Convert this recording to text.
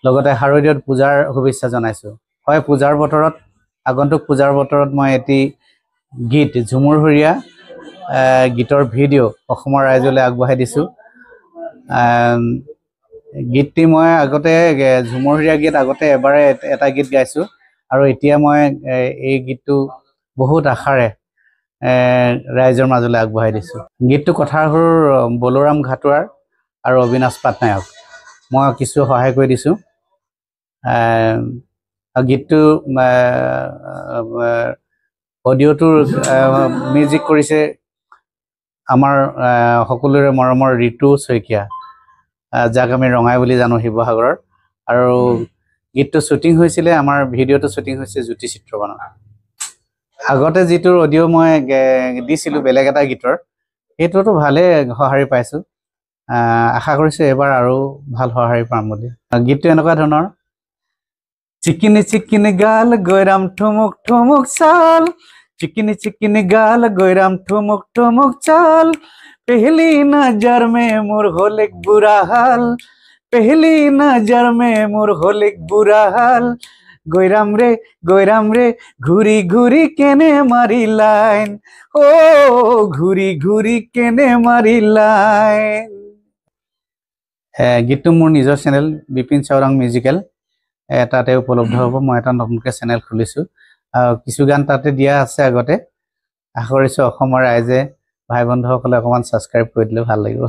লগতে শাৰদীয়ত পূজাৰ শুভেচ্ছা জনাইছোঁ হয় পূজাৰ বতৰত আগন্তুক পূজাৰ বতৰত মই এটি গীত ঝুমুৰহৰীয়া গীতৰ ভিডিঅ' অসমৰ ৰাইজলৈ আগবঢ়াই দিছোঁ গীতটি মই আগতে ঝুমুৰহৰীয়া গীত আগতে এবাৰে এটা গীত গাইছোঁ আৰু এতিয়া মই এই গীতটো বহুত আশাৰে ৰাইজৰ মাজলৈ আগবঢ়াই দিছোঁ গীতটো কথাৰ সুৰ বলোৰাম ঘাটুৱাৰ আৰু অবিনাশ পাটনায়ক মই কিছু সহায় কৰি দিছোঁ গীতটো অডিঅ'টোৰ মিউজিক কৰিছে আমাৰ সকলোৰে মৰমৰ ঋতু শইকীয়া যাক আমি ৰঙাই বুলি জানো শিৱসাগৰৰ আৰু গীতটো শ্বুটিং হৈছিলে আমাৰ ভিডিঅ'টো শ্বুটিং হৈছে জ্যোতি চিত্ৰবনত আগতে যিটো অডিঅ' মই দিছিলোঁ বেলেগ এটা গীতৰ সেইটোতো ভালেই সঁহাৰি পাইছোঁ আশা কৰিছোঁ এবাৰ আৰু ভাল সঁহাৰি পাম বুলি গীতটো এনেকুৱা ধৰণৰ চিকিনি চিকিনি গাল গৈৰাম ঠুমুক ঠুমুক চাল चिकनी चिकनी गाल गोयराम ठुमुक ठुमुक चाल पहली नजर में मोर होलिक बुरा हाल पहली नजर में मोर होलिक बुरा हाल गोयराम रे घूरी घूरी केने मारी लाइन ओ घूरी घूरी केने मारी लाइन गीतটো মোৰ নিজৰ চেনেল বিপিন চাওৰাং মিউজিকেল তাতে উপলব্ধ হ'ব মই এটা নতুনকৈ চেনেল খুলিছোঁ কিছু গান তাতে দিয়া আছে আগতে আশা কৰিছোঁ অসমৰ ৰাইজে ভাই বন্ধুসকলে অকণমান ছাবস্ক্ৰাইব কৰি দিলে ভাল লাগিব